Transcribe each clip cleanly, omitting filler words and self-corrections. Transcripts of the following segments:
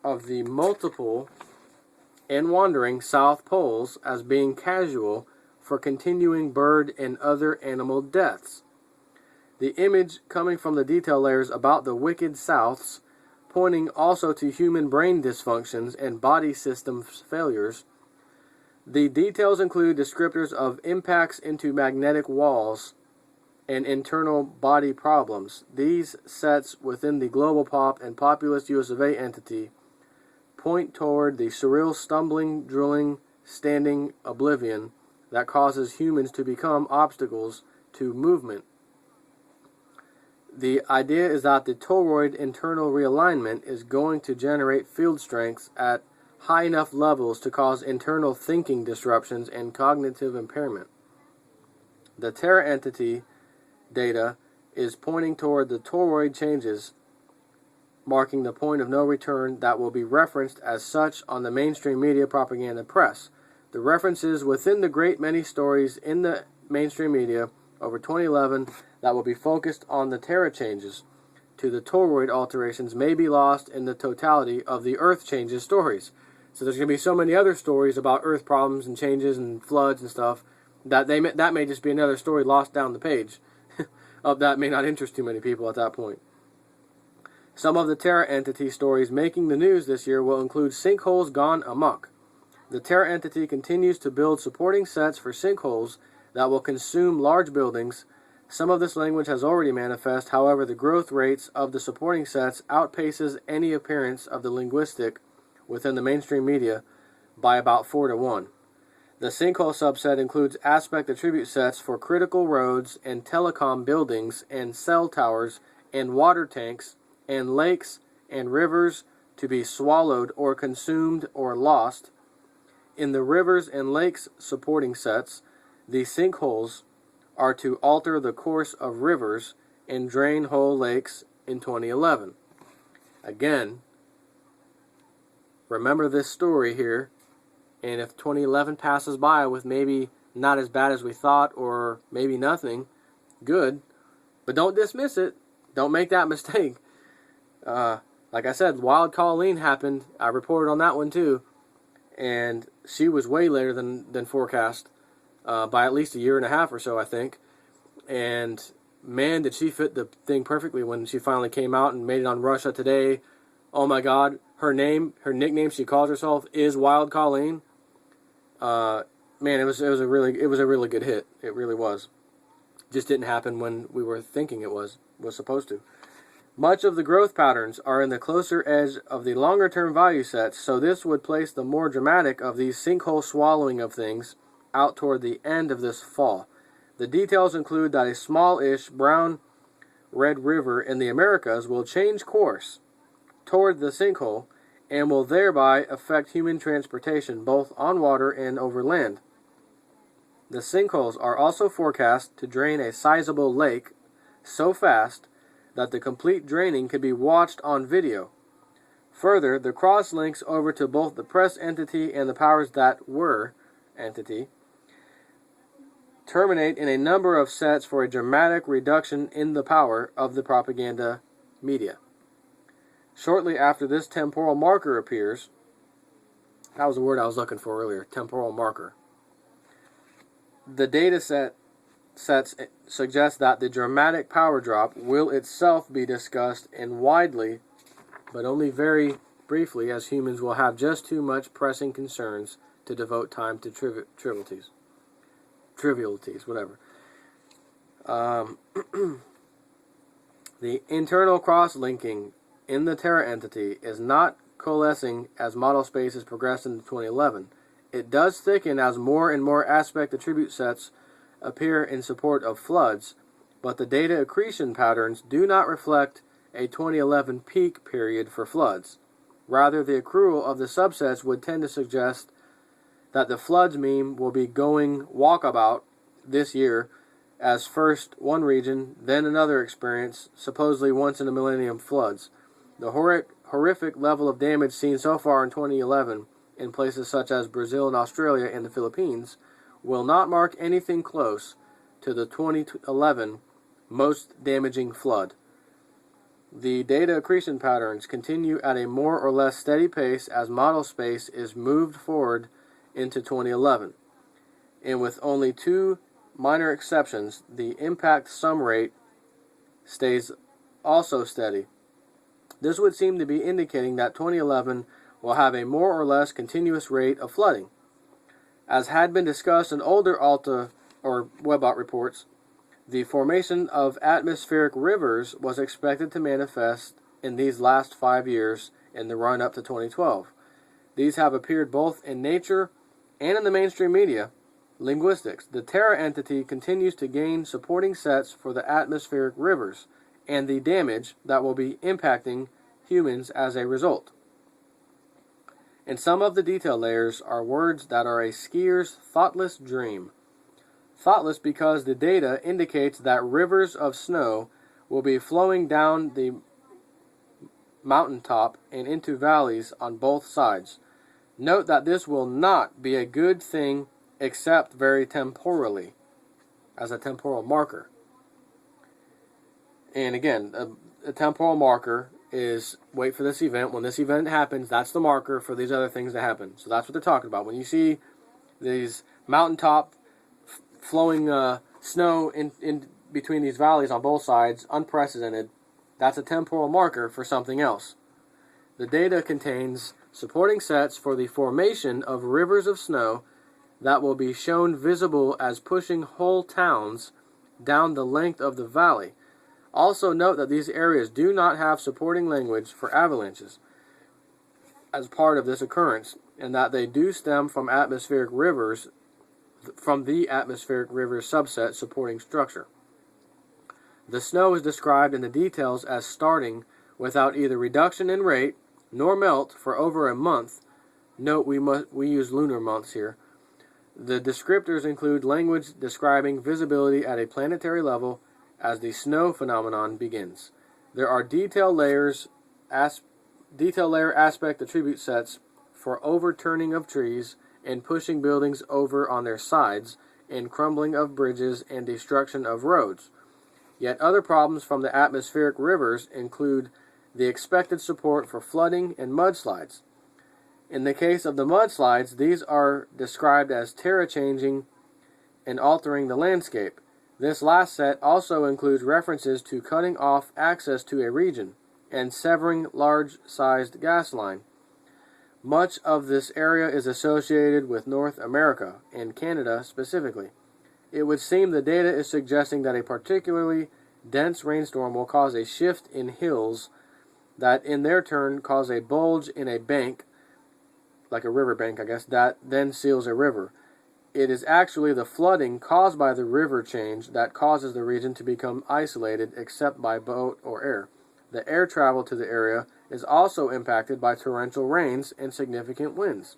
of the multiple and wandering south poles as being casual for continuing bird and other animal deaths. The image coming from the detail layers about the wicked souths, pointing also to human brain dysfunctions and body system failures. The details include descriptors of impacts into magnetic walls and internal body problems. These sets within the global pop and populist US of A entity point toward the surreal stumbling, drilling, standing oblivion that causes humans to become obstacles to movement. The idea is that the toroid internal realignment is going to generate field strengths at high enough levels to cause internal thinking disruptions and cognitive impairment. The Terra entity data is pointing toward the toroid changes, marking the point of no return that will be referenced as such on the mainstream media propaganda press. The references within the great many stories in the mainstream media over 2011 that will be focused on the Terra changes to the toroid alterations may be lost in the totality of the Earth changes stories. So there's going to be so many other stories about Earth problems and changes and floods and stuff that that may just be another story lost down the page. That may not interest too many people at that point. Some of the Terra entity stories making the news this year will include sinkholes gone amok. The Terra entity continues to build supporting sets for sinkholes that will consume large buildings. Some of this language has already manifest, however, the growth rates of the supporting sets outpaces any appearance of the linguistic within the mainstream media by about 4 to 1. The sinkhole subset includes aspect attribute sets for critical roads and telecom buildings and cell towers and water tanks and lakes and rivers to be swallowed or consumed or lost. In the rivers and lakes supporting sets, the sinkholes are to alter the course of rivers and drain whole lakes in 2011. Again, remember this story here, and if 2011 passes by with maybe not as bad as we thought or maybe nothing, good, but don't dismiss it. Don't make that mistake. Like I said, Wild Colleen happened. I reported on that one too, and she was way later than forecast by at least a year and a half or so, I think. And man, did she fit the thing perfectly when she finally came out and made it on Russia Today. Oh my God, her nickname she calls herself is Wild Colleen. Man, it was a really good hit. It really was. Just didn't happen when we were thinking it was supposed to. Much of the growth patterns are in the closer edge of the longer-term value sets, so this would place the more dramatic of these sinkhole swallowing of things out toward the end of this fall. The details include that a small-ish brown-red river in the Americas will change course toward the sinkhole and will thereby affect human transportation both on water and over land. The sinkholes are also forecast to drain a sizable lake so fast that the complete draining could be watched on video. Further, the cross links over to both the press entity and the powers that were entity terminate in a number of sets for a dramatic reduction in the power of the propaganda media. Shortly after this temporal marker appears, that was the word I was looking for earlier, temporal marker. The data sets suggest that the dramatic power drop will itself be discussed and widely, but only very briefly, as humans will have just too much pressing concerns to devote time to trivialities, whatever. The internal cross-linking in the Terra entity is not coalescing as model spaces progress into 2011. It does thicken as more and more aspect attribute sets appear in support of floods, but the data accretion patterns do not reflect a 2011 peak period for floods. Rather, the accrual of the subsets would tend to suggest that the floods meme will be going walkabout this year as first one region, then another experience, supposedly once in a millennium floods. The horrific level of damage seen so far in 2011 in places such as Brazil and Australia and the Philippines will not mark anything close to the 2011 most damaging flood. The data accretion patterns continue at a more or less steady pace as model space is moved forward into 2011. And with only two minor exceptions, the impact sum rate stays also steady. This would seem to be indicating that 2011 will have a more or less continuous rate of flooding. As had been discussed in older ALTA or WebBot reports, the formation of atmospheric rivers was expected to manifest in these last 5 years in the run-up to 2012. These have appeared both in nature and in the mainstream media. Linguistics. The Terra entity continues to gain supporting sets for the atmospheric rivers and the damage that will be impacting humans as a result. And some of the detail layers are words that are a skier's thoughtless dream. Thoughtless because the data indicates that rivers of snow will be flowing down the mountaintop and into valleys on both sides. Note that this will not be a good thing except very temporally, as a temporal marker. And again, a temporal marker is wait for this event. When this event happens, that's the marker for these other things to happen. So that's what they're talking about. When you see these mountaintop flowing snow in between these valleys on both sides, unprecedented, that's a temporal marker for something else. The data contains supporting sets for the formation of rivers of snow that will be shown visible as pushing whole towns down the length of the valley. Also note that these areas do not have supporting language for avalanches as part of this occurrence, and that they do stem from atmospheric rivers, from the atmospheric rivers subset supporting structure. The snow is described in the details as starting without either reduction in rate nor melt for over a month. Note we use lunar months here. The descriptors include language describing visibility at a planetary level as the snow phenomenon begins. There are detail layer aspect attribute sets for overturning of trees and pushing buildings over on their sides, and crumbling of bridges and destruction of roads. Yet other problems from the atmospheric rivers include the expected support for flooding and mudslides. In the case of the mudslides, these are described as terra changing and altering the landscape. This last set also includes references to cutting off access to a region and severing large-sized gas line. Much of this area is associated with North America and Canada specifically. It would seem the data is suggesting that a particularly dense rainstorm will cause a shift in hills that in their turn cause a bulge in a bank, like a riverbank, I guess, that then seals a river. It is actually the flooding caused by the river change that causes the region to become isolated except by boat or air. The air travel to the area is also impacted by torrential rains and significant winds.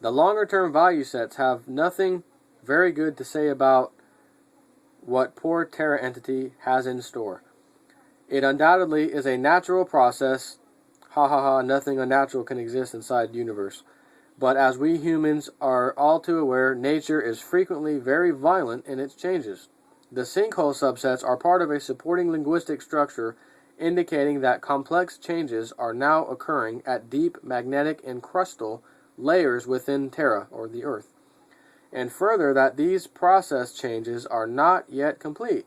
The longer-term value sets have nothing very good to say about what poor Terra entity has in store. It undoubtedly is a natural process. Nothing unnatural can exist inside the universe. But as we humans are all too aware, nature is frequently very violent in its changes. The sinkhole subsets are part of a supporting linguistic structure indicating that complex changes are now occurring at deep magnetic and crustal layers within Terra, or the Earth. And further, that these process changes are not yet complete.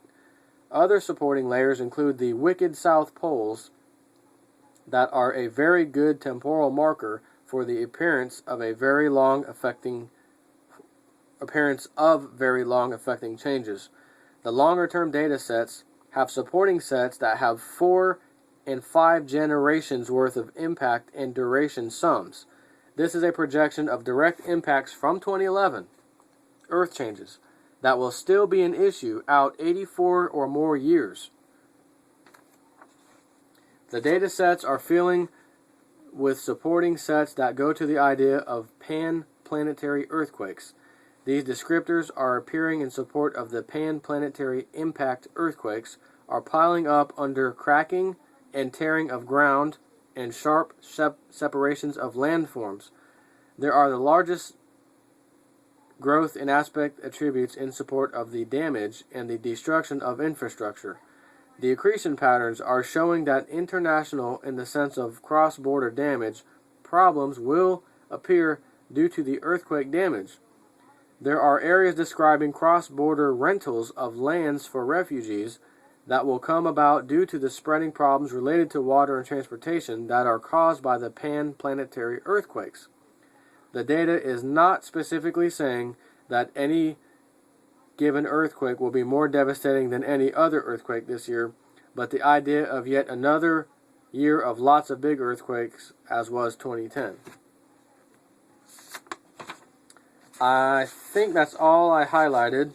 Other supporting layers include the wicked south poles that are a very good temporal marker for the appearance of very long affecting changes. The longer-term data sets have supporting sets that have 4 and 5 generations worth of impact and duration sums. This is a projection of direct impacts from 2011, Earth changes, that will still be an issue out 84 or more years. The data sets are filling with supporting sets that go to the idea of pan-planetary earthquakes. These descriptors are appearing in support of the pan-planetary impact earthquakes, are piling up under cracking and tearing of ground and sharp separations of landforms. There are the largest growth in aspect attributes in support of the damage and the destruction of infrastructure. The accretion patterns are showing that international, in the sense of cross-border damage, problems will appear due to the earthquake damage. There are areas describing cross-border rentals of lands for refugees that will come about due to the spreading problems related to water and transportation that are caused by the pan-planetary earthquakes. The data is not specifically saying that any given earthquake will be more devastating than any other earthquake this year, but the idea of yet another year of lots of big earthquakes, as was 2010. I think that's all I highlighted.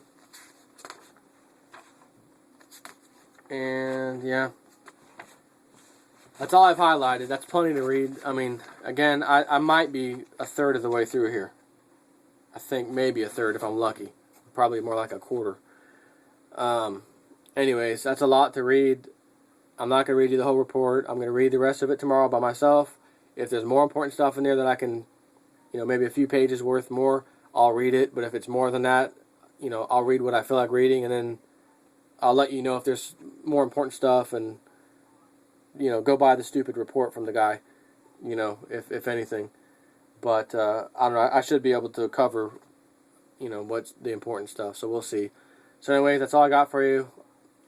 And yeah, that's all I've highlighted. That's plenty to read. I mean, again, I might be a third of the way through here. I think maybe a third if I'm lucky. Probably more like a quarter. Anyways, that's a lot to read. I'm not going to read you the whole report. I'm going to read the rest of it tomorrow by myself. If there's more important stuff in there that I can, maybe a few pages worth more, I'll read it. But if it's more than that, I'll read what I feel like reading, and then I'll let you know if there's more important stuff, and, go buy the stupid report from the guy, if anything. But, I don't know, I should be able to cover, what's the important stuff, so we'll see. So anyway, that's all I got for you.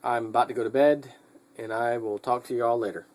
I'm about to go to bed, and I will talk to you all later.